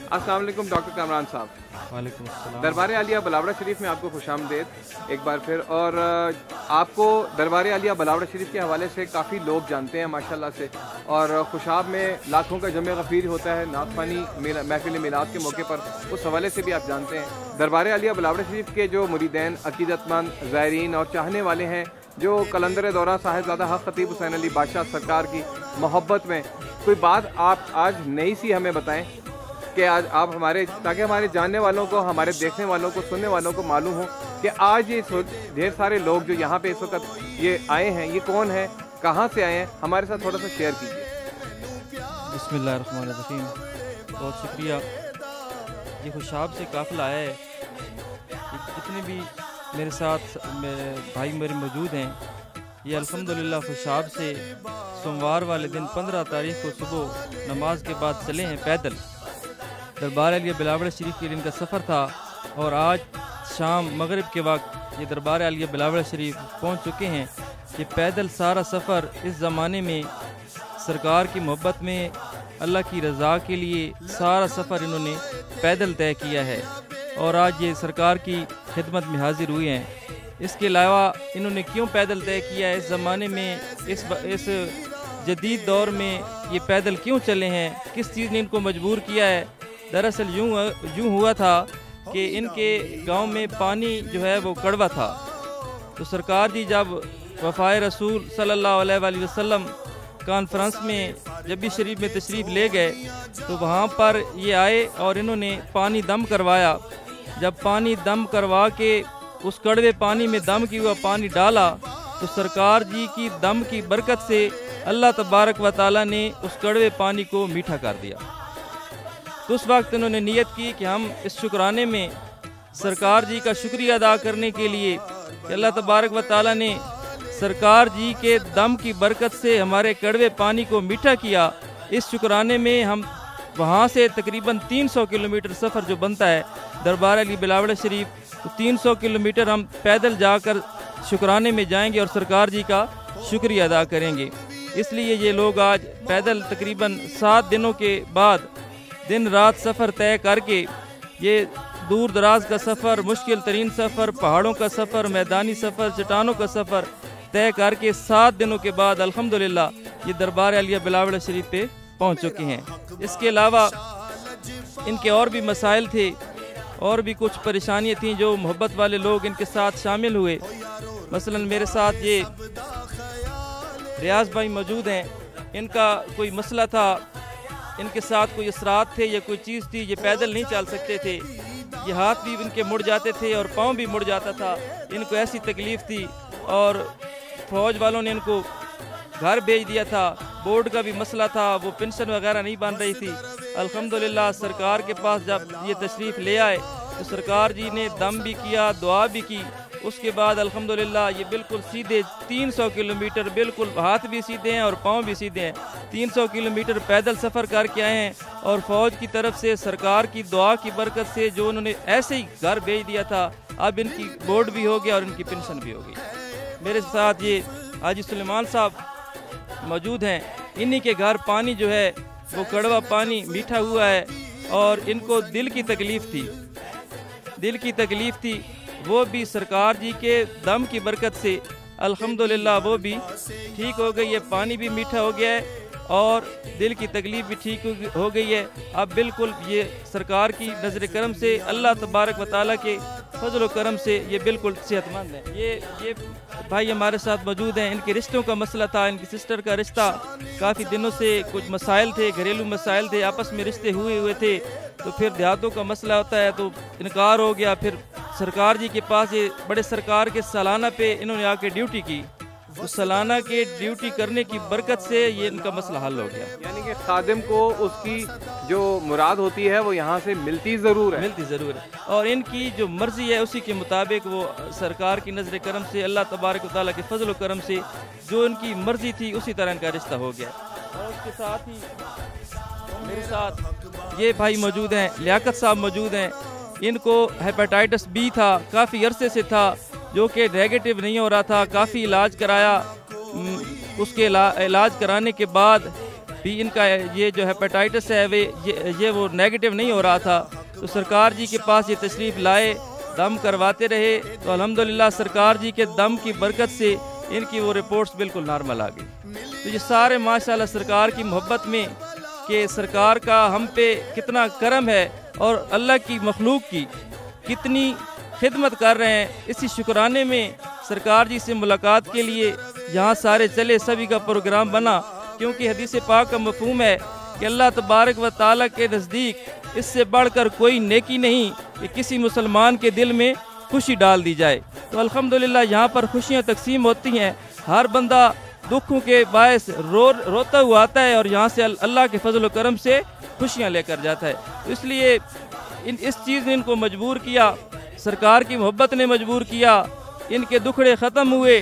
अस्सलाम वालेकुम डॉक्टर कामरान साहब। वालेकुम अस्सलाम। दरबार आलिया बलावड़ा शरीफ में आपको खुशामदीद एक बार फिर। और आपको दरबार आलिया बलावड़ा शरीफ के हवाले से काफ़ी लोग जानते हैं माशाल्लाह से, और खुशाब में लाखों का जमे गफ़ीर होता है नातफ़ानी महफिल मिलाद के मौके पर, उस हवाले से भी आप जानते हैं। दरबार आलिया बलावड़ा शरीफ के जो मुरीदैन, अकीदतमंद, ज़ायरीन और चाहने वाले हैं, जो कलंदर दौरा साहिबजादा हक़ ख़तीब हुसैन अली बादशाह सरकार की मोहब्बत में कोई बात आप आज नई सी हमें बताएं कि आज आप हमारे, ताकि हमारे जानने वालों को, हमारे देखने वालों को, सुनने वालों को मालूम हो कि आज ये ढेर सारे लोग जो यहाँ पे इस वक्त ये आए हैं, ये कौन है, कहाँ से आए हैं, हमारे साथ थोड़ा सा शेयर कीजिए। बिस्मिल्लाहिर्रहमानिर्रहीम। बहुत शुक्रिया। ये खुशाब से काफ़िला आया है। जितने भी मेरे साथ भाई मेरे मौजूद हैं, ये अल्हम्दुलिल्लाह खुशाब से सोमवार वाले दिन 15 तारीख को सुबह नमाज के बाद चले हैं पैदल। दरबार आलिया बिलावड़ा शरीफ के लिए इनका सफ़र था और आज शाम मगरिब के वक्त ये दरबार आलिया बिलावड़ा शरीफ पहुंच चुके हैं। ये पैदल सारा सफ़र इस ज़माने में सरकार की मोहब्बत में, अल्लाह की रज़ा के लिए सारा सफ़र इन्होंने पैदल तय किया है और आज ये सरकार की खिदमत में हाजिर हुए हैं। इसके अलावा इन्होंने क्यों पैदल तय किया है, इस ज़माने में, इस जदीद दौर में ये पैदल क्यों चले हैं, किस चीज़ ने इनको मजबूर किया है। दरअसल यूँ हुआ था कि इनके गांव में पानी जो है वो कड़वा था, तो सरकार जी जब वफ़ाए रसूल सल्लल्लाहु अलैहि वसल्लम कॉन्फ्रेंस में जब्बी शरीफ में तशरीफ़ ले गए तो वहाँ पर ये आए और इन्होंने पानी दम करवाया। जब पानी दम करवा के उस कड़वे पानी में दम की हुआ पानी डाला तो सरकार जी की दम की बरकत से अल्लाह तबारक व तआला ने उस कड़वे पानी को मीठा कर दिया। तो उस वक्त इन्होंने नियत की कि हम इस शुक्राने में सरकार जी का शुक्रिया अदा करने के लिए कि अल्लाह तबारक व तआला ने सरकार जी के दम की बरकत से हमारे कड़वे पानी को मीठा किया। इस शुक्राने में हम वहाँ से तकरीबन 300 किलोमीटर सफ़र जो बनता है दरबार अली बिलावड़ा शरीफ, तो 300 किलोमीटर हम पैदल जाकर शुक्राने में जाएंगे और सरकार जी का शुक्रिया अदा करेंगे। इसलिए ये लोग आज पैदल तकरीबन 7 दिनों के बाद दिन रात सफ़र तय करके, ये दूर दराज का सफ़र, मुश्किल तरीन सफ़र, पहाड़ों का सफ़र, मैदानी सफ़र, चट्टानों का सफ़र तय करके 7 दिनों के बाद अल्हम्दुलिल्लाह ये दरबार आलिया बिलावड़ा शरीफ पे पहुंच चुके हैं। इसके अलावा इनके और भी मसाइल थे, और भी कुछ परेशानियां थीं जो मोहब्बत वाले लोग इनके साथ शामिल हुए। मसलन मेरे साथ ये रियाज भाई मौजूद हैं, इनका कोई मसला था, इनके साथ कोई असरात थे या कोई चीज़ थी, ये पैदल नहीं चल सकते थे, ये हाथ भी इनके मुड़ जाते थे और पाँव भी मुड़ जाता था, इनको ऐसी तकलीफ़ थी और फौज वालों ने इनको घर भेज दिया था। बोर्ड का भी मसला था, वो पेंशन वगैरह नहीं बन रही थी। अल्हम्दुलिल्लाह सरकार के पास जब ये तशरीफ़ ले आए तो सरकार जी ने दम भी किया, दुआ भी की। उसके बाद अल्हम्दुलिल्लाह ये बिल्कुल सीधे 300 किलोमीटर, बिल्कुल हाथ भी सीधे हैं और पाँव भी सीधे हैं, 300 किलोमीटर पैदल सफ़र करके आए हैं और फ़ौज की तरफ से सरकार की दुआ की बरकत से जो उन्होंने ऐसे ही घर भेज दिया था, अब इनकी बोर्ड भी हो गया और इनकी पेंशन भी हो गई। मेरे साथ ये हाजी सुलेमान साहब मौजूद हैं, इन्हीं के घर पानी जो है वो कड़वा पानी मीठा हुआ है और इनको दिल की तकलीफ़ थी, वो भी सरकार जी के दम की बरकत से अल्हम्दुलिल्लाह वो भी ठीक हो गई है, पानी भी मीठा हो गया है और दिल की तकलीफ़ भी ठीक हो गई है। अब बिल्कुल ये सरकार की नज़र करम से, अल्लाह तबारक व तआला के फजल व करम से ये बिल्कुल सेहतमंद है। ये भाई हमारे साथ मौजूद हैं, इनके रिश्तों का मसला था, इनकी सिस्टर का रिश्ता काफ़ी दिनों से कुछ मसाइल थे, घरेलू मसाइल थे, आपस में रिश्ते हुए थे, तो फिर देहातों का मसला होता है तो इनकार हो गया। फिर सरकार जी के पास ये बड़े सरकार के सालाना पे इन्होंने आके ड्यूटी की, तो सालाना के ड्यूटी करने की बरकत से ये इनका मसला हल हो गया। यानी कि खादिम को उसकी जो मुराद होती है वो यहाँ से मिलती ज़रूर है और इनकी जो मर्ज़ी है उसी के मुताबिक वो सरकार की नज़र करम से, अल्लाह तबारक व तआला के फजल व करम से जो इनकी मर्ज़ी थी उसी तरह इनका रिश्ता हो गया। और उसके साथ ही मेरे साथ ये भाई मौजूद हैं, लियाकत साहब मौजूद हैं, इनको हेपेटाइटिस बी था, काफ़ी अरसे से था, जो कि नेगेटिव नहीं हो रहा था, काफ़ी इलाज कराया, उसके इलाज कराने के बाद भी इनका ये जो हेपेटाइटिस है ये वो नेगेटिव नहीं हो रहा था, तो सरकार जी के पास ये तशरीफ़ लाए, दम करवाते रहे, तो अल्हम्दुलिल्लाह सरकार जी के दम की बरकत से इनकी वो रिपोर्ट्स बिल्कुल नॉर्मल आ गई। तो ये सारे माशाल्लाह सरकार की मोहब्बत में कि सरकार का हम पे कितना करम है और अल्लाह की मखलूक की कितनी खिदमत कर रहे हैं, इसी शुक्राने में सरकार जी से मुलाकात के लिए यहाँ सारे चले, सभी का प्रोग्राम बना, क्योंकि हदीस पाक का मफहूम है कि अल्लाह तबारक व तआला के नज़दीक इससे बढ़कर कोई नेकी नहीं कि किसी मुसलमान के दिल में खुशी डाल दी जाए। तो अल्हम्दुलिल्लाह यहाँ पर खुशियाँ तकसीम होती हैं, हर बंदा दुखों के बायस रोता हुआ आता है और यहाँ से अल्लाह के फजल व करम से खुशियाँ लेकर जाता है। तो इसलिए इस चीज़ ने इनको मजबूर किया, सरकार की मोहब्बत ने मजबूर किया, इनके दुखड़े ख़त्म हुए,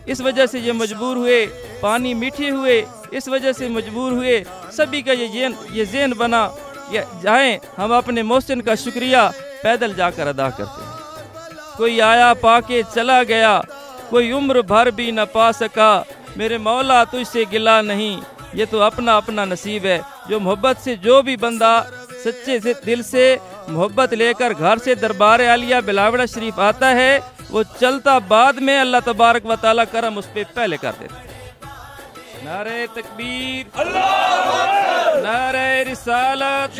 इस वजह से ये मजबूर हुए, पानी मीठे हुए, इस वजह से मजबूर हुए, सभी का ये ज़हन बना ये जाएँ हम अपने मोहसिन का शुक्रिया पैदल जाकर अदा करते हैं। कोई आया पाके चला गया, कोई उम्र भर भी न पा सका, मेरे मौला तुझसे गिला नहीं, ये तो अपना अपना नसीब है। जो मोहब्बत से जो भी बंदा सच्चे से दिल से मोहब्बत लेकर घर से दरबार आलिया बिलावड़ा शरीफ आता है, वो चलता बाद में अल्लाह तबारक व तआला करम उस पर पहले कर देता है। नारे तकबीर, नारे रिसालत,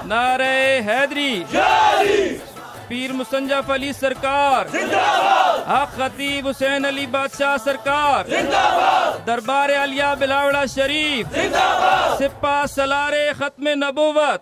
नारे हैदरी, पीर मुसंजफ अली सरकार, हक खतीब हुसैन अली बादशाह सरकार, दरबार आलिया बिलावड़ा शरीफ, सिपा सलारे खत्म नबूवत।